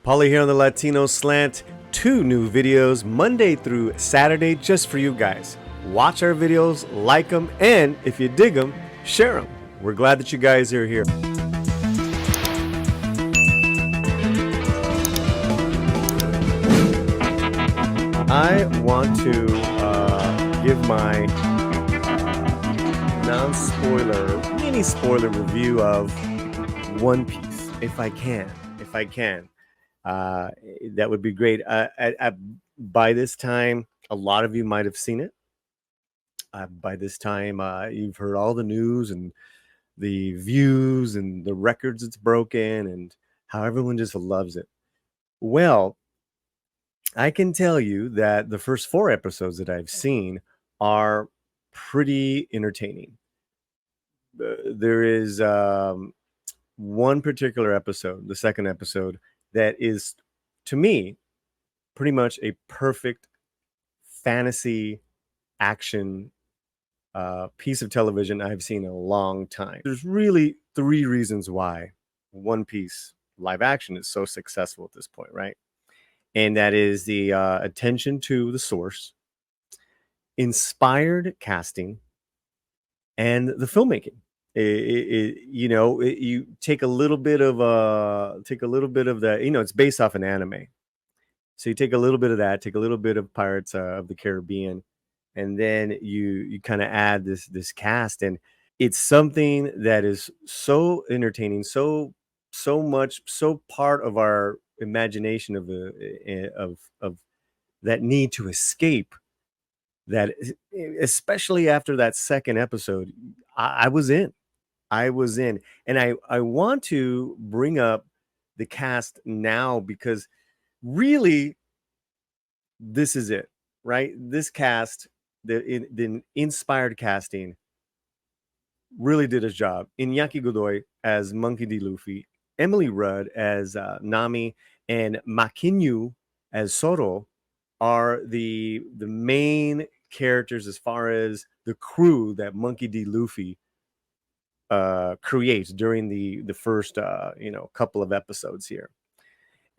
Paulie here on the Latino Slant. 2 new videos Monday through Saturday just for you guys. Watch our videos, like them, and if you dig them, share them. We're glad that you guys are here. I want to give my non-spoiler, mini-spoiler review of One Piece, if I can. That would be great. By this time, a lot of you might have seen it. By this time, you've heard all the news and the views and the records it's broken and how everyone just loves it. Well, I can tell you that the first 4 episodes that I've seen are pretty entertaining. There is one particular episode, the second episode, that is, to me, pretty much a perfect fantasy action piece of television I've seen in a long time. There's really 3 reasons why One Piece live action is so successful at this point, right? And that is the attention to the source, inspired casting, and the filmmaking. You take a little bit of the, it's based off an anime. So you take a little bit of that, take a little bit of Pirates of the Caribbean, and then you kind of add this cast, and it's something that is so entertaining, so much, so part of our imagination of that need to escape. That especially after that second episode, I was in. And I want to bring up the cast now because really this is it, right? This cast, the inspired casting, really did his job. Iñaki Godoy as Monkey D. Luffy, Emily Rudd as Nami, and Makinyu as Zoro are the main characters as far as the crew that Monkey D. Luffy creates during the first couple of episodes here.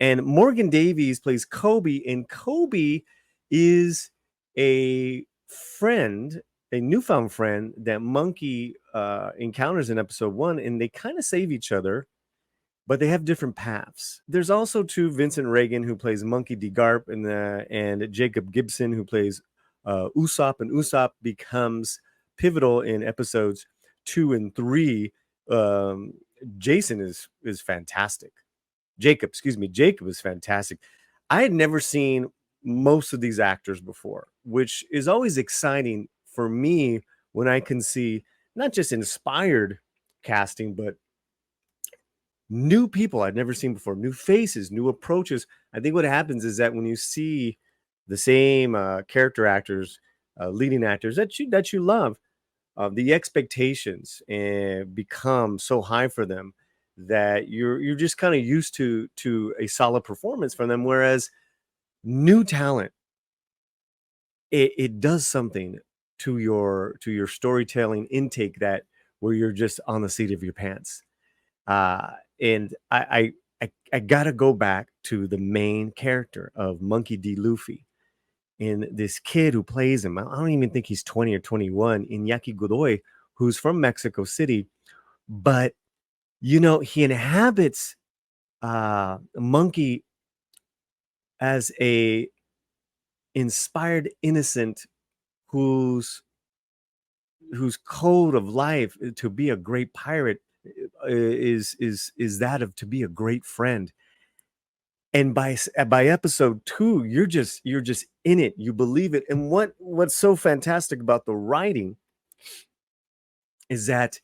And Morgan Davies plays Kobe, and Kobe is a friend, a newfound friend that Monkey encounters in episode 1, and they kind of save each other, but they have different paths. There's also Vincent Reagan, who plays Monkey D. Garp, and Jacob Gibson, who plays Usopp, and Usopp becomes pivotal in episodes 2 and 3. Jason is fantastic. Jacob is fantastic. I had never seen most of these actors before, which is always exciting for me when I can see not just inspired casting, but new people I've never seen before, new faces, new approaches. I think what happens is that when you see the same character actors, leading actors that you love, the expectations become so high for them that you're just kind of used to a solid performance from them. Whereas new talent, it does something to your storytelling intake that where you're just on the seat of your pants. And I gotta go back to the main character of Monkey D. Luffy. And this kid who plays him, I don't even think he's 20 or 21, Iñaki Godoy, who's from Mexico City, but he inhabits Monkey as a inspired innocent whose code of life to be a great pirate is that of to be a great friend. And by episode 2, you're just in it. You believe it. And what's so fantastic about the writing is that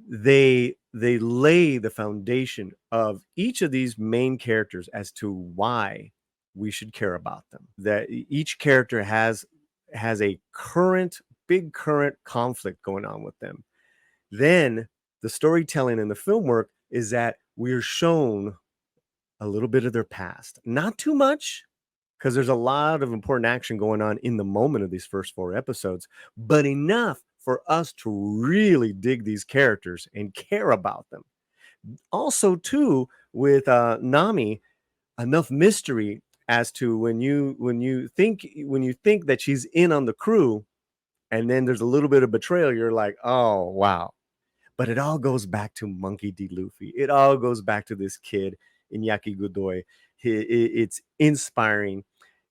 they lay the foundation of each of these main characters as to why we should care about them. That each character has a big current conflict going on with them. Then the storytelling and the film work is that we're shown a little bit of their past, not too much, because there's a lot of important action going on in the moment of these first 4 episodes, but enough for us to really dig these characters and care about them. Also, too, with Nami, enough mystery as to when you think that she's in on the crew, and then there's a little bit of betrayal. You're like, oh wow. But it all goes back to Monkey D. Luffy. It all goes back to this kid, Iñaki Godoy. It's inspiring.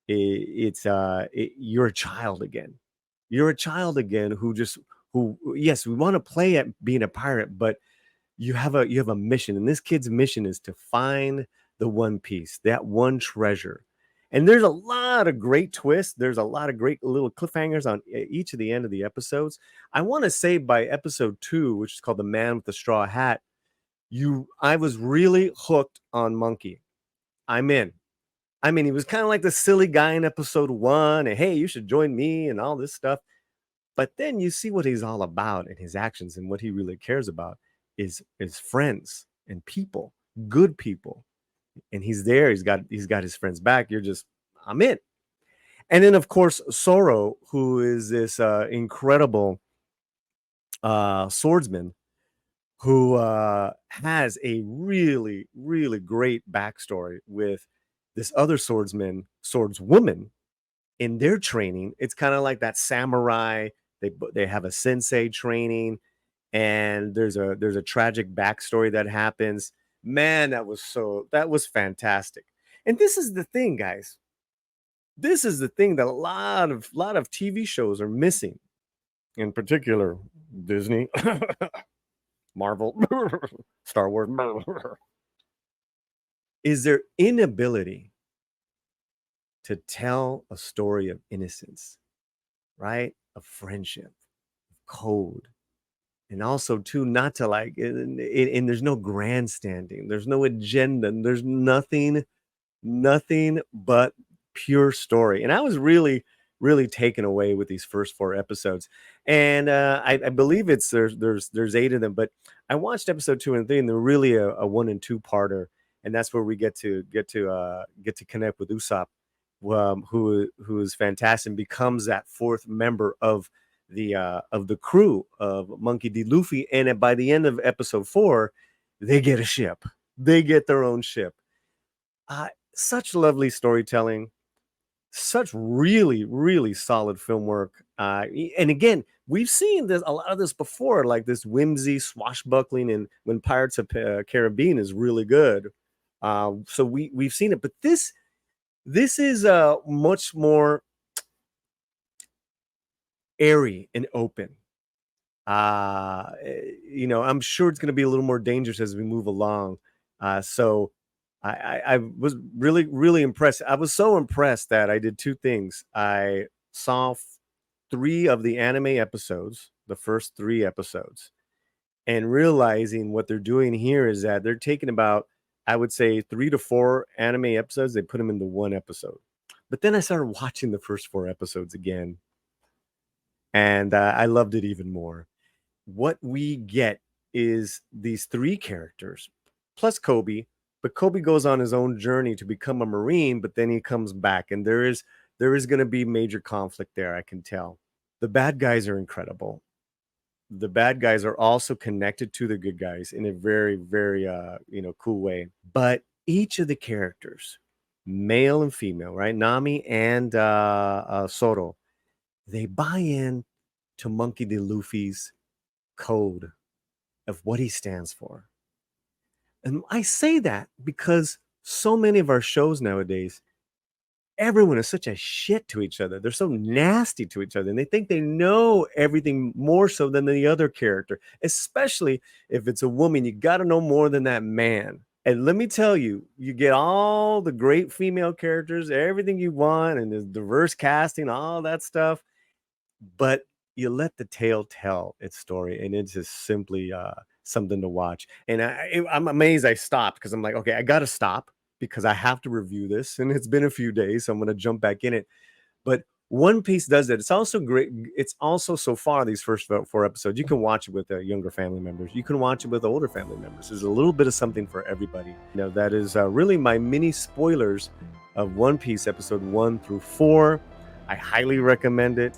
You're a child again. You're a child again who yes, we want to play at being a pirate, but you have a mission, and this kid's mission is to find the One Piece, that one treasure. And there's a lot of great twists. There's a lot of great little cliffhangers on each of the end of the episodes. I want to say by episode 2, which is called The Man with the Straw Hat, I was really hooked on Monkey. I'm in. I mean, he was kind of like the silly guy in episode 1, and hey, you should join me and all this stuff. But then you see what he's all about and his actions, and what he really cares about is friends and people, good people. And he's there. He's got his friends back. I'm in. And then of course Soro, who is this incredible swordsman who has a really really great backstory with this other swordswoman in their training. It's kind of like that samurai. They have a sensei training, and there's a tragic backstory that happens. Man, that was fantastic. And this is the thing, guys. This is the thing that a lot of TV shows are missing. In particular, Disney, Marvel, Star Wars, is their inability to tell a story of innocence, right? Of friendship, of code, and also too not to like and there's no grandstanding, there's no agenda, and there's nothing but pure story. And I was really really taken away with these first 4 episodes. And I believe there's 8 of them, but I watched episode 2 and 3, and they're really a 1 and 2 parter. And that's where we get to connect with Usopp, who is fantastic and becomes that 4th member of the crew of Monkey D. Luffy. And by the end of episode 4, they get a ship. They get their own ship. Such lovely storytelling, such really, really solid film work. And again, we've seen a lot of this before, like this whimsy, swashbuckling, and when Pirates of Caribbean is really good. So we've seen it, but this is much more airy and open. I'm sure it's going to be a little more dangerous as we move along. So I was really, really impressed. I was so impressed that I did 2 things. I saw 3 of the anime episodes, the first 3 episodes, and realizing what they're doing here is that they're taking about, I would say, 3 to 4 anime episodes. They put them into 1 episode. But then I started watching the first 4 episodes again, and I loved it even more. What we get is these 3 characters plus Kobe, but Kobe goes on his own journey to become a Marine, but then he comes back, and there is going to be major conflict there, I can tell. The bad guys are incredible. The bad guys are also connected to the good guys in a very very cool way. But each of the characters, male and female, right? Nami and Soro, they buy in to Monkey D. Luffy's code of what he stands for. And I say that because so many of our shows nowadays, everyone is such a shit to each other. They're so nasty to each other, and they think they know everything more so than the other character, especially if it's a woman. You got to know more than that man. And let me tell you, you get all the great female characters, everything you want, and there's diverse casting, all that stuff. But you let the tale tell its story, and it's just simply something to watch. And I'm amazed I stopped, because I'm like, okay, I got to stop because I have to review this, and it's been a few days, so I'm going to jump back in it. But One Piece does it. It's also great. It's also, so far, these first 4 episodes, you can watch it with younger family members. You can watch it with older family members. There's a little bit of something for everybody. That is really my mini spoilers of One Piece episode 1 through 4. I highly recommend it.